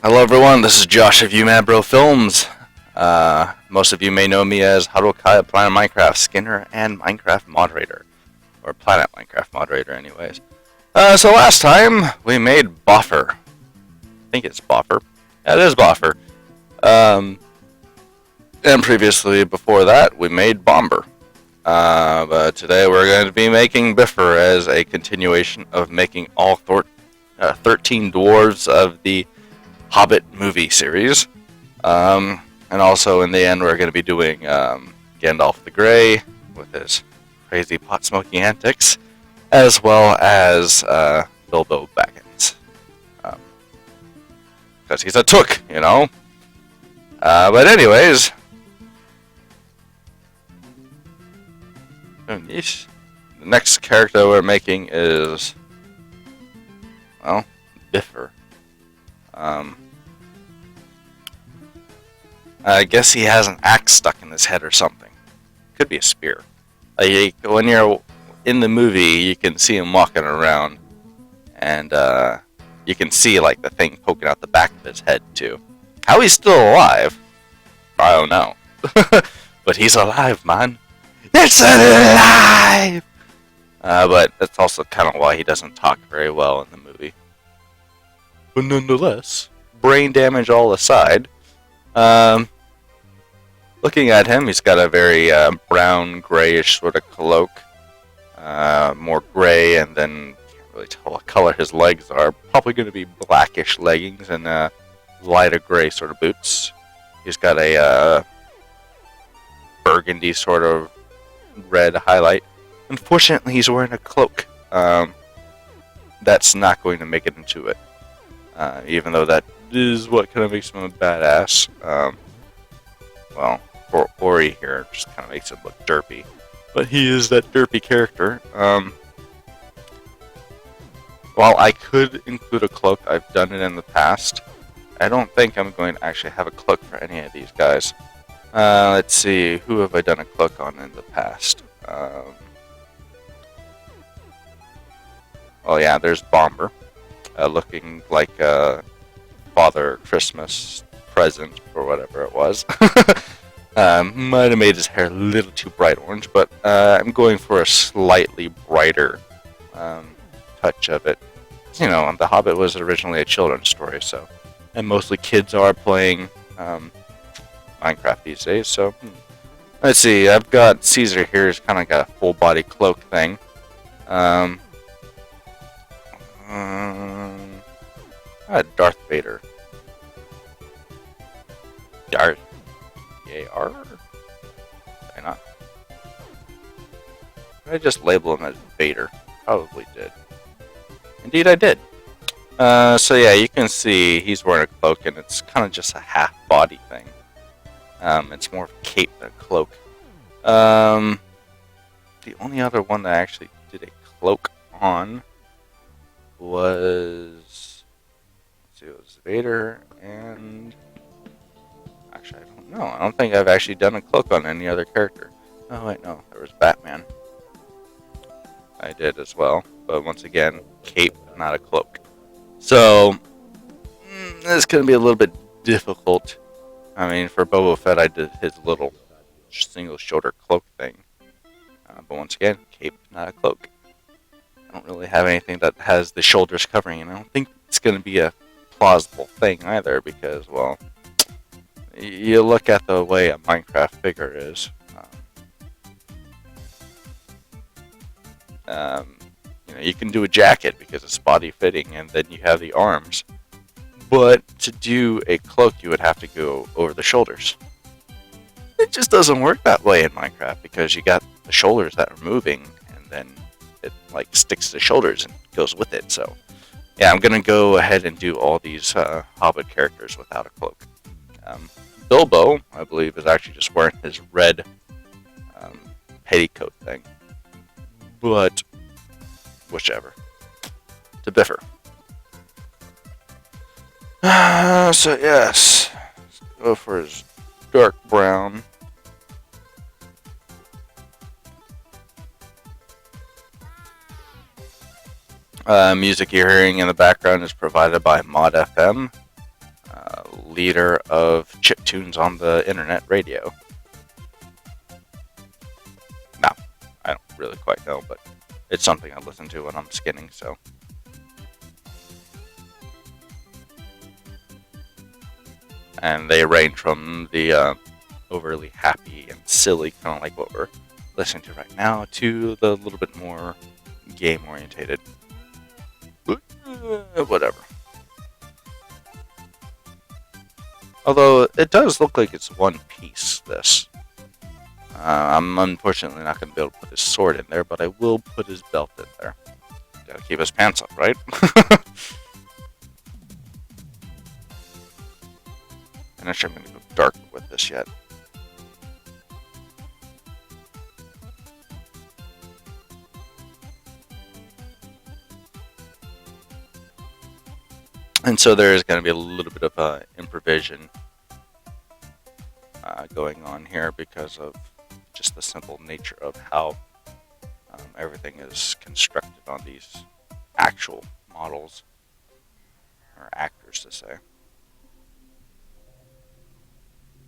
Hello everyone, this is Josh of Bro Films. Most of you may know me as Harukai, Planet Minecraft Skinner, and Minecraft Moderator. Or Planet Minecraft Moderator anyways. So last time, we made Bifur. I think it's Bifur. Yeah, it is Bifur. And previously, before that, we made Bomber. But today we're going to be making Bifur as a continuation of making all 13 dwarves of the Hobbit movie series. And also in the end we're going to be doing Gandalf the Grey with his crazy pot-smoking antics, as well as Bilbo Baggins. Because he's a took, you know? But anyways, the next character we're making is, well, Bifur. I guess he has an axe stuck in his head or something. Could be a spear. When you're in the movie, you can see him walking around, and you can see like the thing poking out the back of his head too. How he's still alive, I don't know. But he's alive, man. It's alive! But that's also kind of why he doesn't talk very well in the movie. But nonetheless, brain damage all aside, looking at him, he's got a very brown, grayish sort of cloak. More gray, and then can't really tell what color his legs are. Probably going to be blackish leggings and lighter gray sort of boots. He's got a burgundy sort of red highlight. Unfortunately, he's wearing a cloak. That's not going to make it into it. Even though that is what kind of makes him a badass. Well, Ori here just kind of makes him look derpy. But he is that derpy character. While I could include a cloak, I've done it in the past. I don't think I'm going to actually have a cloak for any of these guys. Let's see, who have I done a cloak on in the past? Oh yeah, there's Bomber. Looking like a Father Christmas present, or whatever it was. Might have made his hair a little too bright orange, but I'm going for a slightly brighter touch of it. You know, The Hobbit was originally a children's story, so, and mostly kids are playing Minecraft these days, so let's see, I've got Caesar here, he's kind of got a full body cloak thing. Darth Vader. Darth Vader? Did I not? Did I just label him as Vader? Probably did. Indeed I did. So yeah, you can see he's wearing a cloak, and it's kind of just a half body thing. It's more of a cape than a cloak. The only other one that I actually did a cloak on was, let's see, it was Vader, and actually I don't know. I don't think I've actually done a cloak on any other character. Oh wait, no, there was Batman. I did as well, but once again, cape, not a cloak. So this is going to be a little bit difficult. I mean, for Boba Fett, I did his little single shoulder cloak thing, but once again, cape, not a cloak. I don't really have anything that has the shoulders covering, and I don't think it's going to be a plausible thing either, because, well, you look at the way a Minecraft figure is. You know, you can do a jacket because it's body fitting, and then you have the arms. But to do a cloak, you would have to go over the shoulders. It just doesn't work that way in Minecraft, because you got the shoulders that are moving, and then it like sticks to the shoulders and goes with it. So yeah, I'm gonna go ahead and do all these Hobbit characters without a cloak. Bilbo, I believe, is actually just wearing his red petticoat thing, but whichever. To Bifur. So yes, let's go for his dark brown. Music you're hearing in the background is provided by Mod FM. leader of chiptunes on the internet radio. No, I don't really quite know, but it's something I listen to when I'm skinning, so. And they range from the overly happy and silly, kind of like what we're listening to right now, to the little bit more game-orientated. Whatever. Although, it does look like it's one piece, this. I'm unfortunately not going to be able to put his sword in there, but I will put his belt in there. Gotta keep his pants up, right? I'm not sure I'm going to go dark with this yet. And so there is going to be a little bit of improvisation going on here because of just the simple nature of how everything is constructed on these actual models, or actors to say.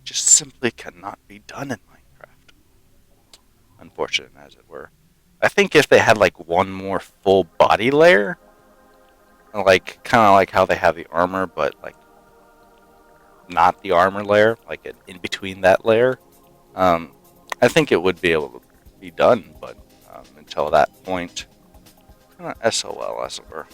Just simply cannot be done in Minecraft. Unfortunate as it were. I think if they had like one more full body layer, like kind of like how they have the armor, but like not the armor layer, like in between that layer, I think it would be able to be done, but until that point, kind of SOL as it were.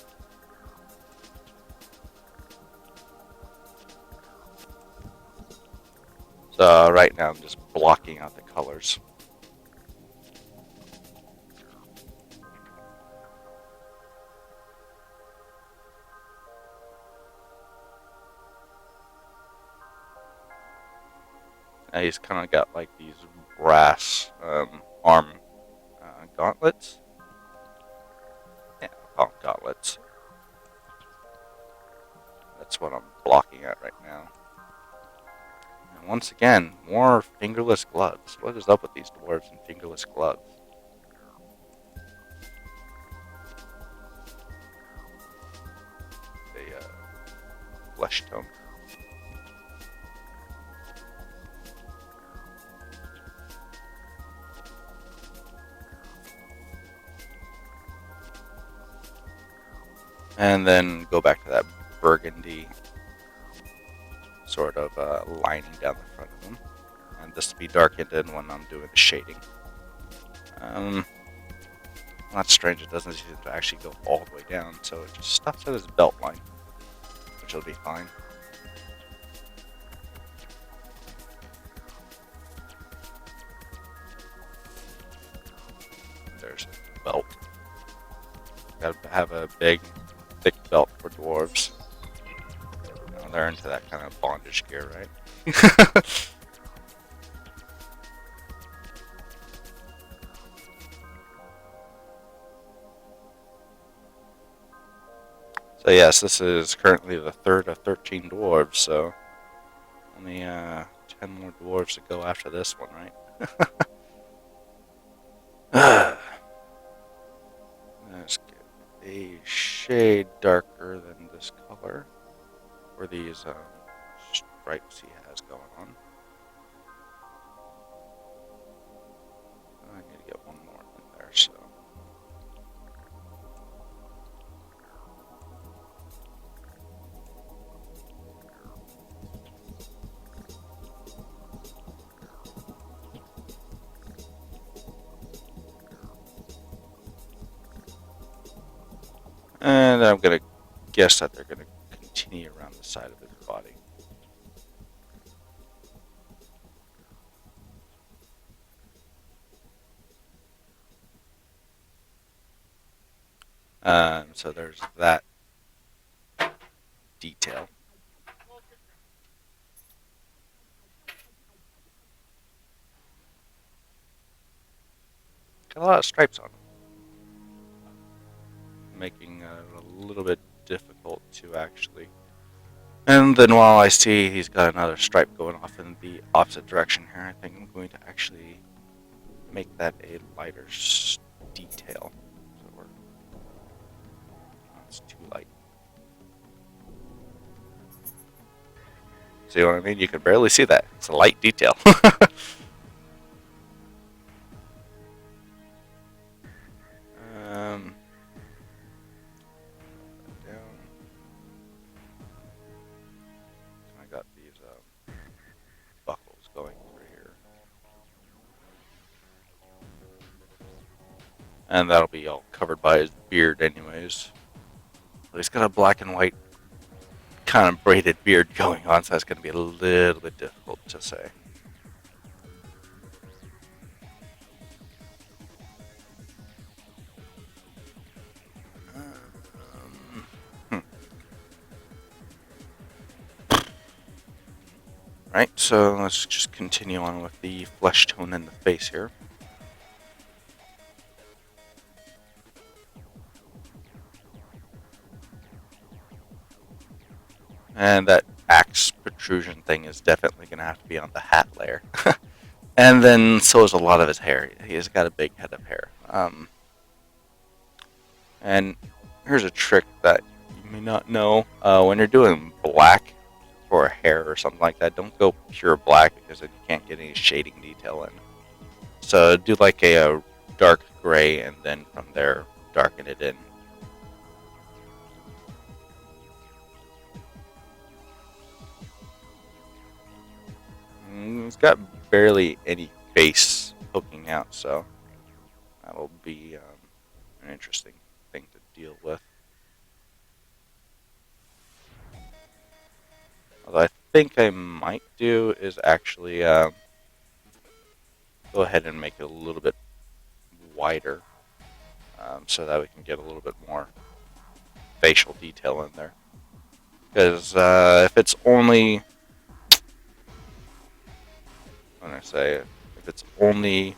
So right now I'm just blocking out the colors. And he's kind of got like these brass arm gauntlets. Yeah, I'll call them gauntlets. That's what I'm blocking at right now. And once again, more fingerless gloves. What is up with these dwarves and fingerless gloves? The flesh tone. And then go back to that burgundy sort of lining down the front of them. And this to be darkened in when I'm doing the shading. That's strange, it doesn't seem to actually go all the way down, so it just stops at his belt line, which will be fine. There's the belt. Gotta have a big, thick belt for dwarves. They're into that kind of bondage gear, right? So yes, this is currently the third of 13 dwarves, so only 10 more dwarves to go after this one, right? Let's get a shade darker than this color for these stripes he has going on. I need to get one more in there, so. And I'm going to guess that they're going to continue around the side of his body. So there's that detail. Got a lot of stripes on him, making it a little bit difficult to actually. And then while I see he's got another stripe going off in the opposite direction here, I think I'm going to actually make that a lighter detail. So it's too light. See what I mean? You can barely see that. It's a light detail. um, down. I got these buckles going through here. And that'll be all covered by his beard anyways. But he's got a black and white kind of braided beard going on, so that's going to be a little bit difficult to say. Right, so let's just continue on with the flesh tone in the face here. And that axe protrusion thing is definitely going to have to be on the hat layer. And then so is a lot of his hair. He's got a big head of hair. And here's a trick that you may not know. When you're doing black for hair or something like that, don't go pure black because then you can't get any shading detail in. So do like a dark gray and then from there darken it in. It's got barely any face poking out, so that'll be an interesting thing to deal with. Although I think I might do is actually go ahead and make it a little bit wider so that we can get a little bit more facial detail in there. Because if it's only, I'm gonna say, if it's only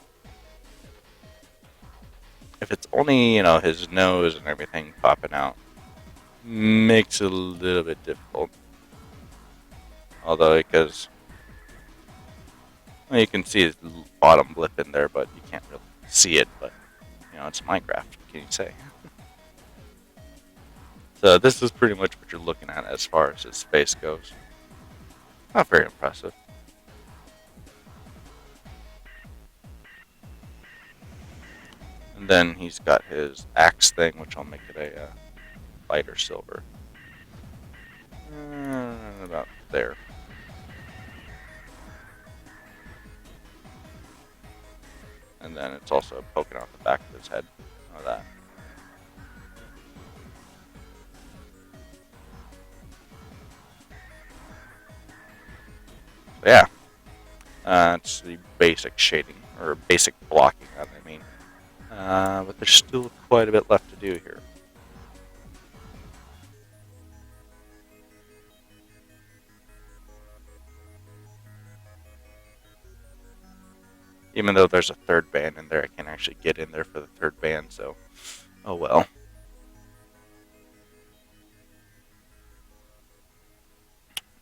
you know his nose and everything popping out, makes it a little bit difficult. Although because well, you can see his bottom blip in there, but you can't really see it. But you know it's Minecraft. What can you say? So this is pretty much what you're looking at as far as his face goes. Not very impressive. And then he's got his axe thing, which I'll make it a lighter silver. About there. And then it's also poking out the back of his head. Like that. So yeah, it's the basic shading, or basic blocking, I mean. But there's still quite a bit left to do here. Even though there's a third band in there, I can't actually get in there for the third band, so oh well.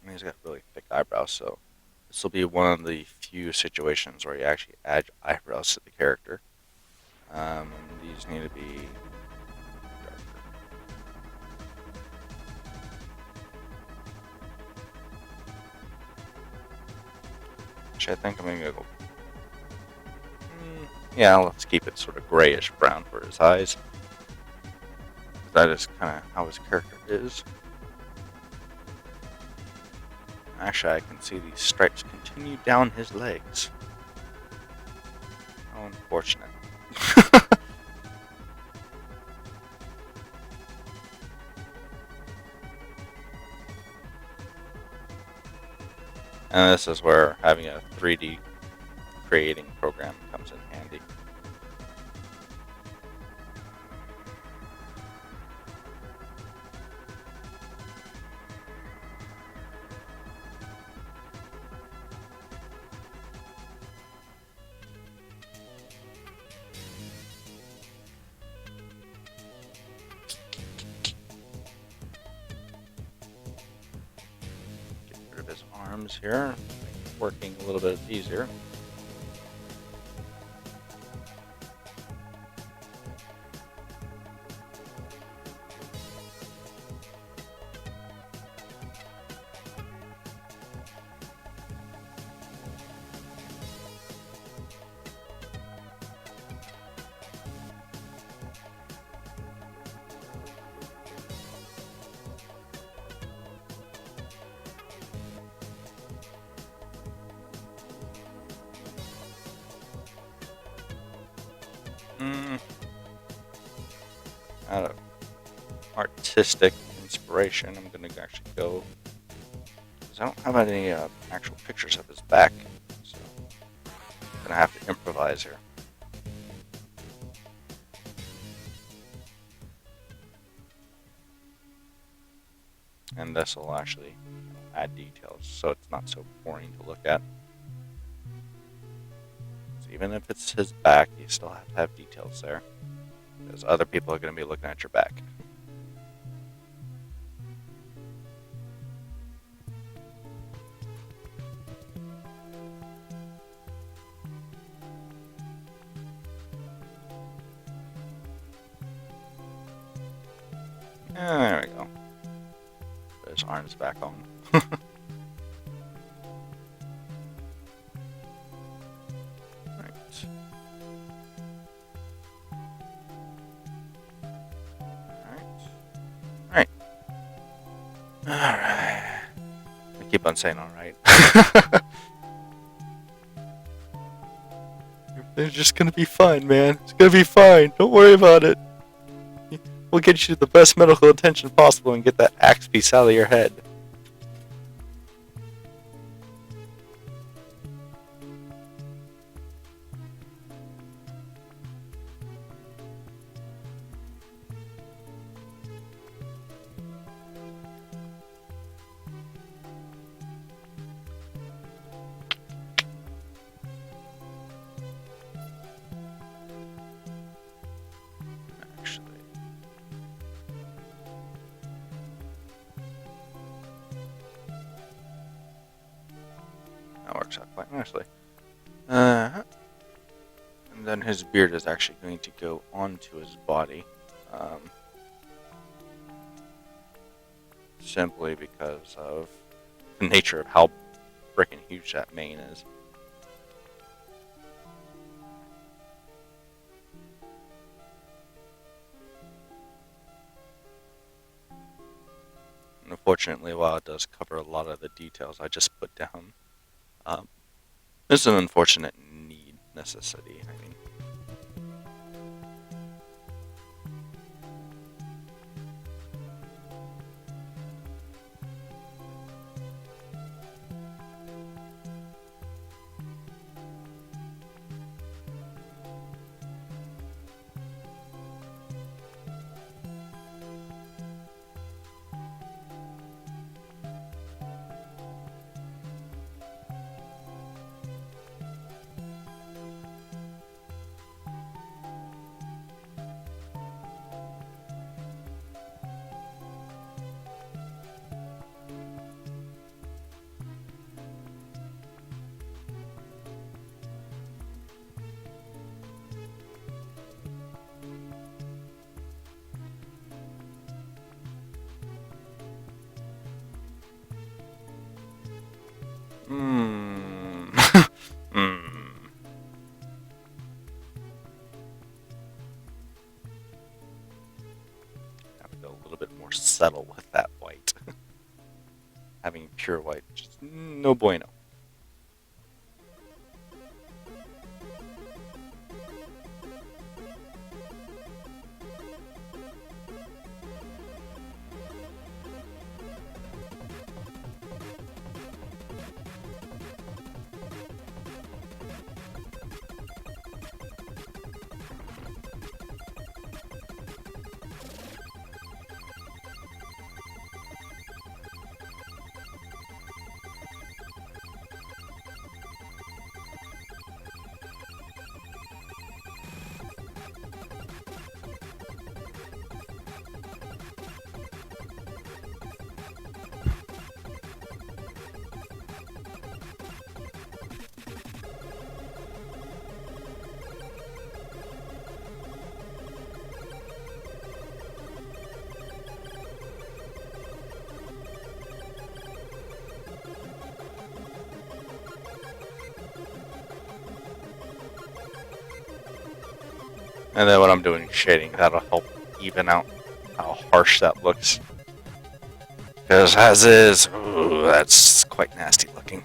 And he's got really thick eyebrows, so this will be one of the few situations where you actually add eyebrows to the character. These need to be darker. Which I think I'm going to go. Yeah, let's keep it sort of grayish brown for his eyes. That is kind of how his character is. Actually, I can see these stripes continue down his legs. How unfortunate. And this is where having a 3D creating program comes in handy. Get rid of his arms here, working a little bit easier. Mm, out of artistic inspiration, I'm gonna actually go, because I don't have any actual pictures of his back, so I'm gonna have to improvise here. And this will actually add details, so it's not so boring to look at. So even if it's his back, you still have to have details there, because other people are going to be looking at your back. There we go. Put his arms back on. Alright. I keep on saying alright. It's just gonna be fine, man. It's gonna be fine. Don't worry about it. We'll get you the best medical attention possible and get that axe piece out of your head. That works out quite nicely. And then his beard is actually going to go onto his body. Simply because of the nature of how freaking huge that mane is. Unfortunately, while it does cover a lot of the details I just put down, it's an unfortunate necessity. I mean, have to go a little bit more subtle with that white. Having pure white, just no bueno. And then what I'm doing is shading. That'll help even out how harsh that looks. Because as is, ooh, that's quite nasty looking.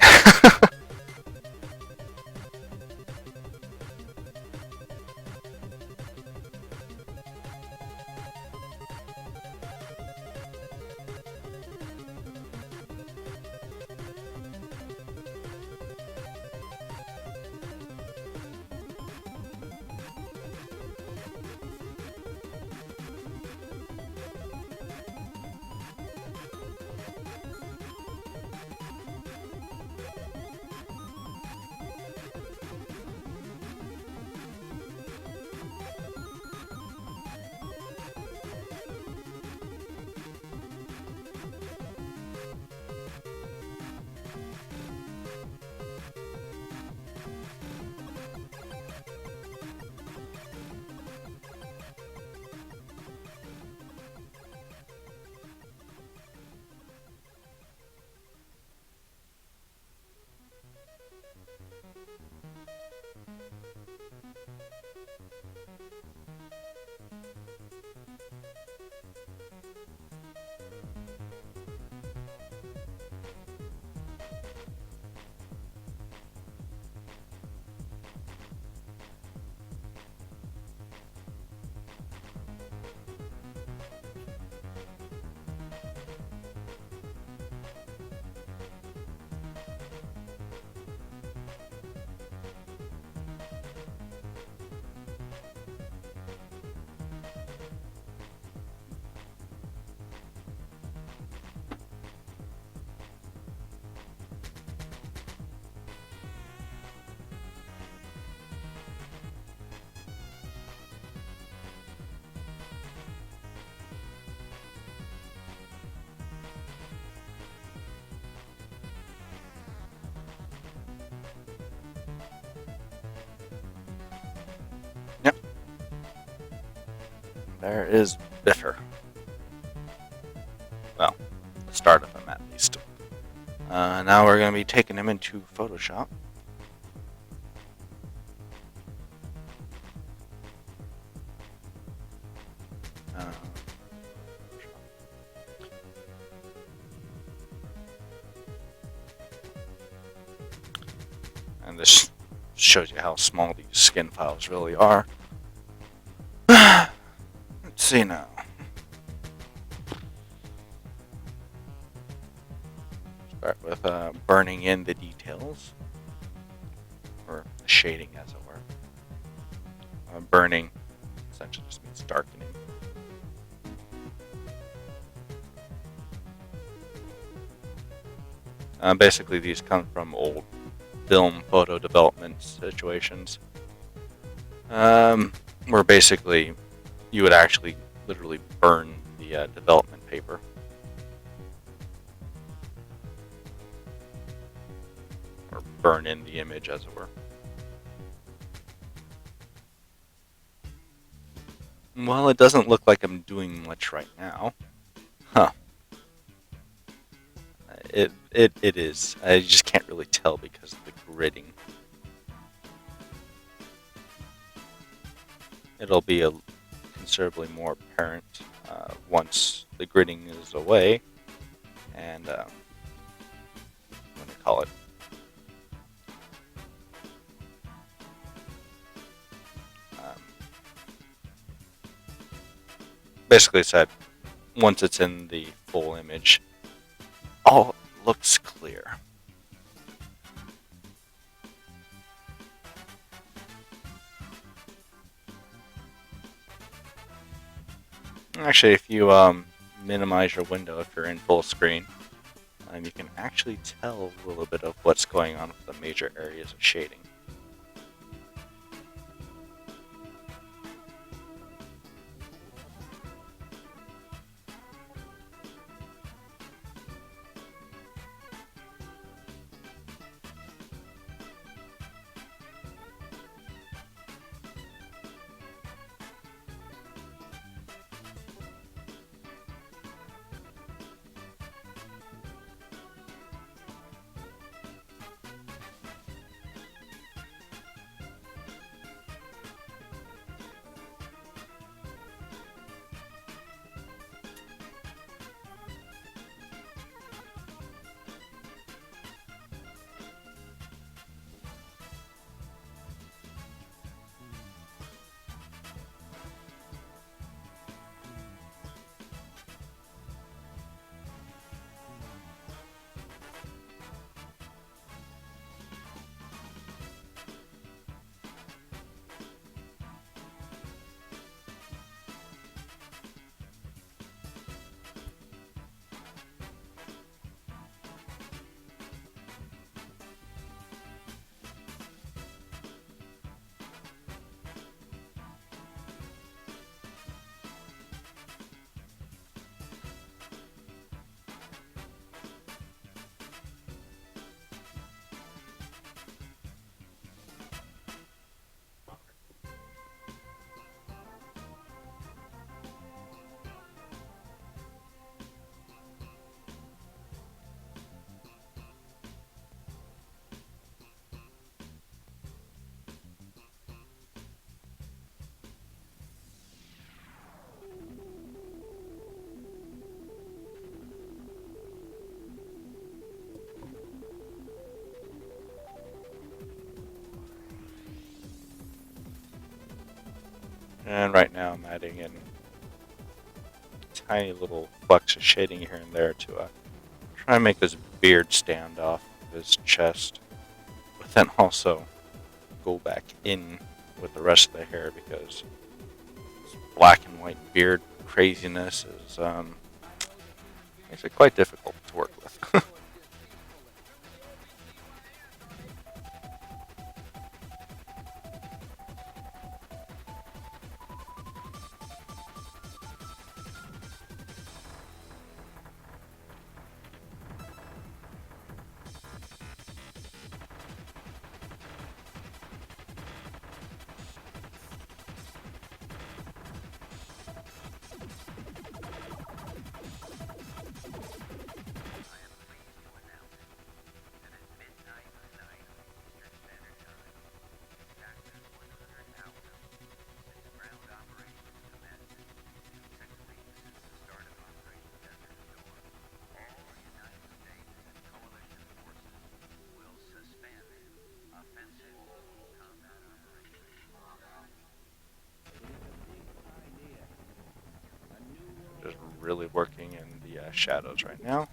there is Bifur. Well, the start of him at least. Now we're going to be taking him into Photoshop. And this shows you how small these skin files really are. Let's see now. Start with burning in the details, or the shading as it were. Burning essentially just means darkening. Basically these come from old film photo development situations, where basically you would actually literally burn the development paper. Or burn in the image, as it were. Well, it doesn't look like I'm doing much right now. Huh. It is. I just can't really tell because of the gridding. It'll be considerably more apparent once the gridding is away, and what do you call it? Basically said, once it's in the full image, all looks clear. Actually, if you minimize your window, if you're in full screen, you can actually tell a little bit of what's going on with the major areas of shading. And right now I'm adding in tiny little flecks of shading here and there to try and make this beard stand off of his chest, but then also go back in with the rest of the hair, because this black and white beard craziness is makes it quite difficult to work with. really working in the shadows right now.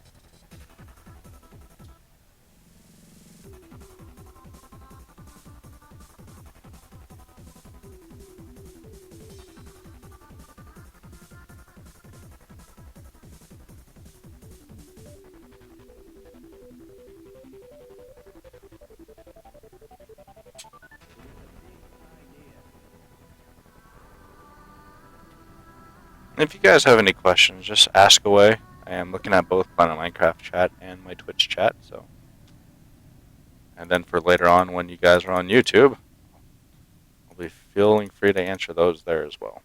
If you guys have any questions, just ask away. I am looking at both Planet Minecraft chat and my Twitch chat, so. And then for later on when you guys are on YouTube, I'll be feeling free to answer those there as well.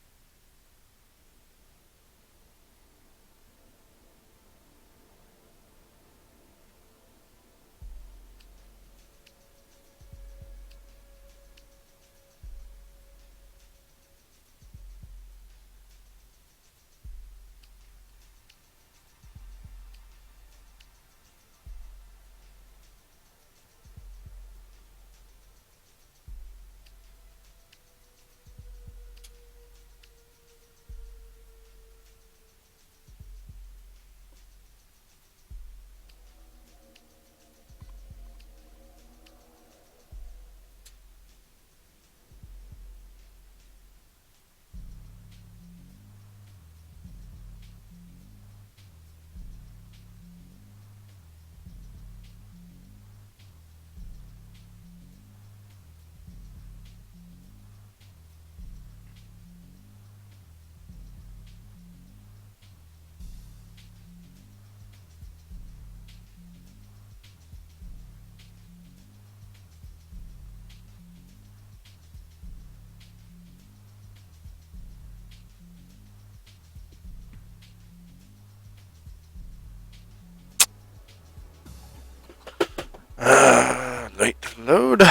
Late to load.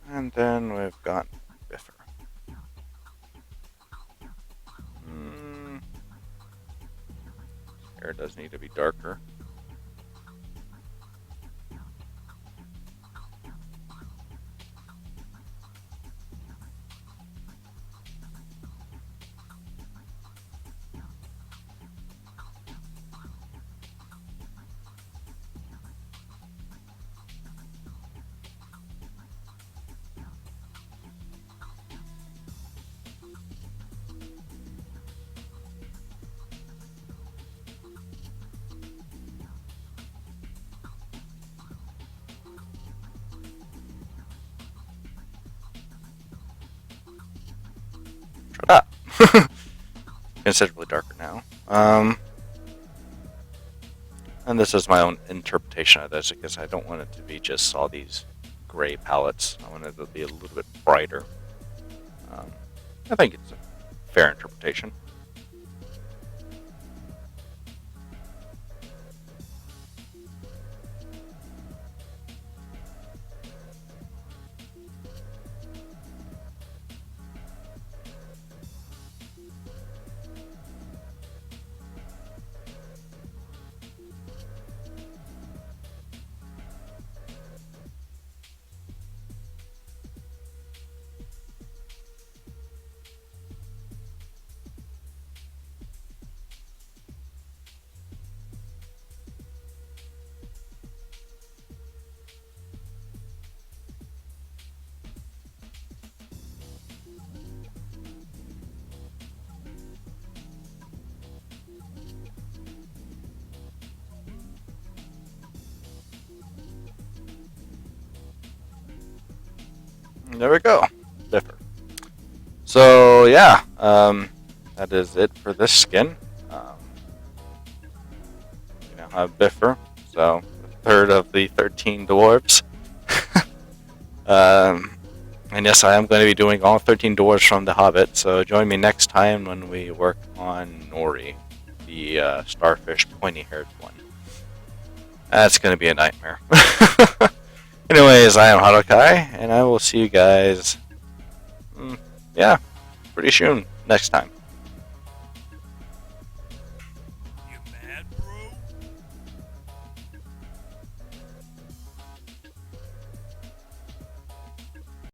And then we've got Bifur. Hair does need to be darker. Shut up. Considerably darker now. And this is my own interpretation of this because I don't want it to be just all these gray palettes. I want it to be a little bit brighter. I think it's a fair interpretation. There we go. Bifur. So yeah, that is it for this skin. You now have Bifur, so the third of the 13 dwarves. And yes, I am going to be doing all 13 dwarves from the Hobbit, so join me next time when we work on Nori, the starfish pointy-haired one. That's going to be a nightmare. Anyways, I am Harukai, and I will see you guys, yeah, pretty soon next time.